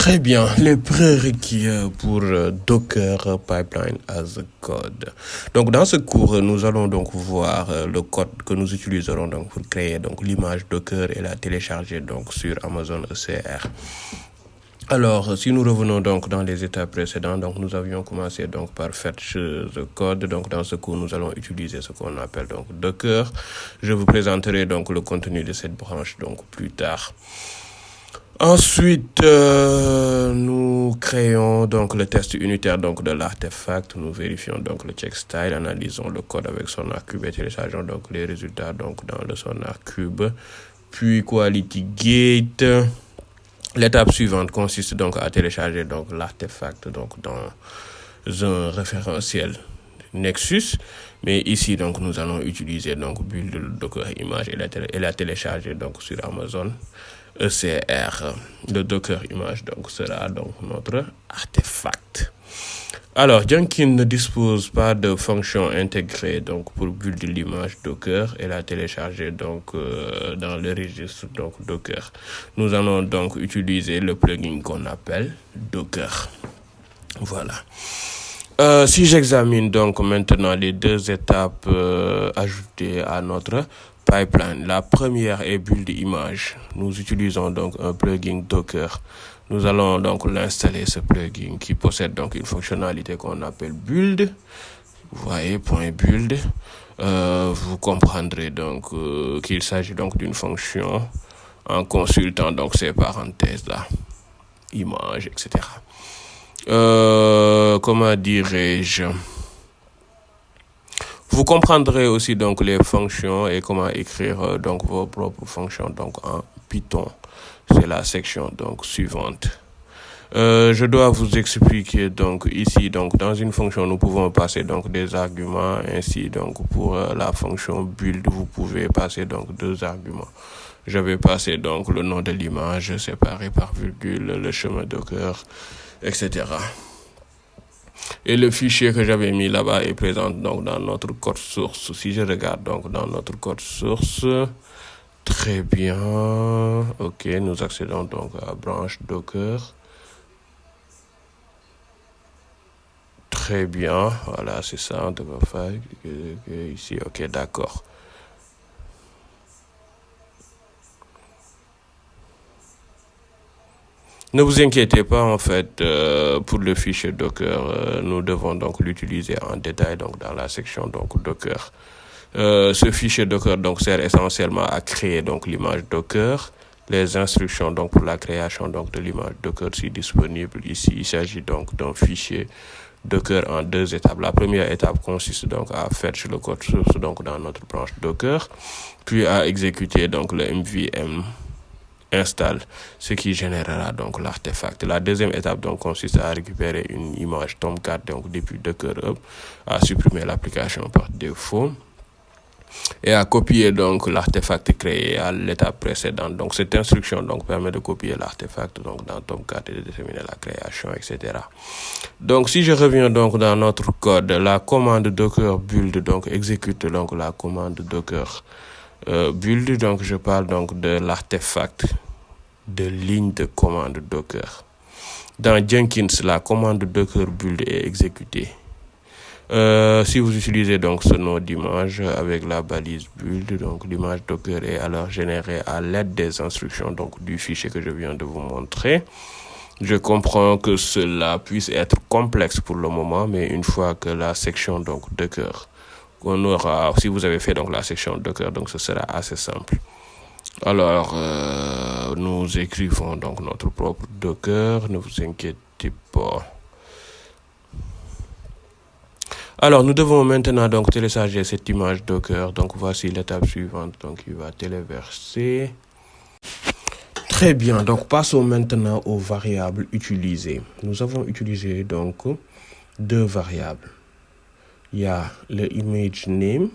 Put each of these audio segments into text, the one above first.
Très bien, les prérequis pour Docker Pipeline as a Code. Donc dans ce cours, nous allons donc voir le code que nous utiliserons donc pour créer donc l'image Docker et la télécharger donc sur Amazon ECR. Alors, si nous revenons donc dans les étapes précédentes, donc nous avions commencé donc par fetch the code. Donc dans ce cours, nous allons utiliser ce qu'on appelle donc Docker. Je vous présenterai donc le contenu de cette branche donc plus tard. Ensuite, nous créons donc le test unitaire donc de l'artefact. Nous vérifions donc le check style, analysons le code avec sonar cube et téléchargeons donc les résultats donc dans le sonar cube. Puis quality gate. L'étape suivante consiste donc à télécharger donc l'artefact donc dans un référentiel Nexus. Mais ici donc nous allons utiliser donc build Docker image et la télécharger donc sur Amazon ECR. Le Docker image donc sera donc notre artefact. Alors, Jenkins ne dispose pas de fonction intégrée donc pour build l'image Docker et la télécharger donc dans le registre donc Docker. Nous allons donc utiliser le plugin qu'on appelle Docker. Voilà. Si j'examine donc maintenant les deux étapes ajoutées à notre pipeline, la première est build image. Nous utilisons donc un plugin Docker. Nous allons donc l'installer, ce plugin qui possède donc une fonctionnalité qu'on appelle build. Vous voyez, .build. Vous comprendrez donc qu'il s'agit donc d'une fonction en consultant donc ces parenthèses là, image, etc. Comment dirais-je? Vous comprendrez aussi donc les fonctions et comment écrire donc vos propres fonctions donc en Python. C'est la section donc suivante. Je dois vous expliquer donc ici donc dans une fonction nous pouvons passer donc des arguments, ainsi donc pour la fonction build vous pouvez passer donc deux arguments. Je vais passer donc le nom de l'image séparé par virgule, le chemin Docker, etc. Et le fichier que j'avais mis là-bas est présent donc dans notre code source. Si je regarde donc dans notre code source, très bien. Ok, nous accédons donc à la branche Docker. Très bien, voilà, c'est ça, on devrait faire ici. Ok, d'accord. Ne vous inquiétez pas, en fait, pour le fichier Docker, nous devons donc l'utiliser en détail donc dans la section donc Docker. Ce fichier Docker donc sert essentiellement à créer donc l'image Docker. Les instructions donc pour la création donc de l'image Docker sont disponibles ici. Il s'agit donc d'un fichier Docker en deux étapes. La première étape consiste donc à fetch le code source donc dans notre branche Docker, puis à exécuter donc le mvm install, ce qui générera donc l'artefact. La deuxième étape donc consiste à récupérer une image Tomcat donc depuis Docker Hub, à supprimer l'application par défaut et à copier donc l'artefact créé à l'étape précédente. Donc cette instruction donc permet de copier l'artefact donc dans Tomcat et de déterminer la création, etc. Donc si je reviens donc dans notre code, la commande Docker build donc exécute donc la commande Docker build. Donc je parle donc de l'artefact de ligne de commande Docker. Dans Jenkins, la commande Docker build est exécutée. Si vous utilisez donc ce nom d'image avec la balise build, donc l'image Docker est alors générée à l'aide des instructions donc du fichier que je viens de vous montrer. Je comprends que cela puisse être complexe pour le moment, mais une fois que la section donc Docker, on aura, si vous avez fait donc la section Docker, donc ce sera assez simple. Alors, nous écrivons donc notre propre Docker, ne vous inquiétez pas. Alors, nous devons maintenant donc télécharger cette image Docker. Donc, voici l'étape suivante. Donc, il va téléverser. Très bien. Donc, passons maintenant aux variables utilisées. Nous avons utilisé donc deux variables. Il y a le image name,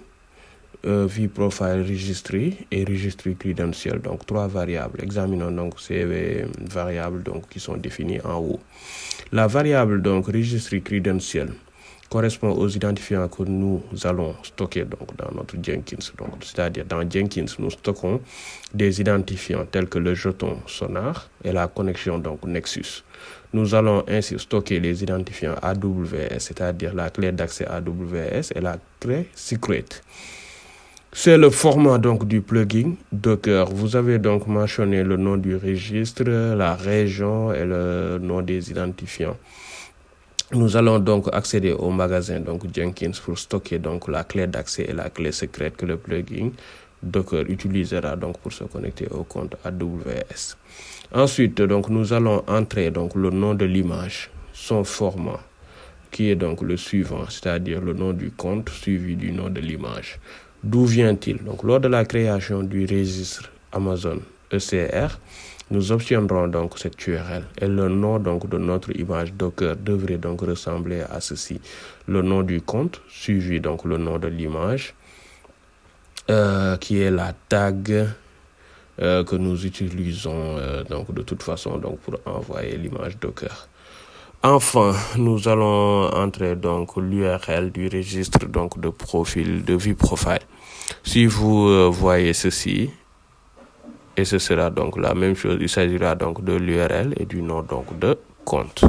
vProfile registry et registry credential. Donc, trois variables. Examinons donc ces variables donc qui sont définies en haut. La variable donc registry credential correspond aux identifiants que nous allons stocker donc dans notre Jenkins. Donc, c'est-à-dire dans Jenkins, nous stockons des identifiants tels que le jeton sonar et la connexion donc Nexus. Nous allons ainsi stocker les identifiants AWS, c'est-à-dire la clé d'accès AWS et la clé secret. C'est le format donc du plugin Docker. Vous avez donc mentionné le nom du registre, la région et le nom des identifiants. Nous allons donc accéder au magasin donc Jenkins pour stocker donc la clé d'accès et la clé secrète que le plugin Docker utilisera donc pour se connecter au compte AWS. Ensuite, donc nous allons entrer donc le nom de l'image, son format, qui est donc le suivant, c'est-à-dire le nom du compte suivi du nom de l'image. D'où vient-il? Donc, lors de la création du registre Amazon ECR, nous obtiendrons donc cette URL et le nom donc de notre image Docker devrait donc ressembler à ceci. Le nom du compte suivi donc le nom de l'image qui est la tag que nous utilisons donc de toute façon donc pour envoyer l'image Docker. Enfin, nous allons entrer donc l'URL du registre donc de profil, de vue profile. Si vous voyez ceci, et ce sera donc la même chose, il s'agira donc de l'URL et du nom donc de compte.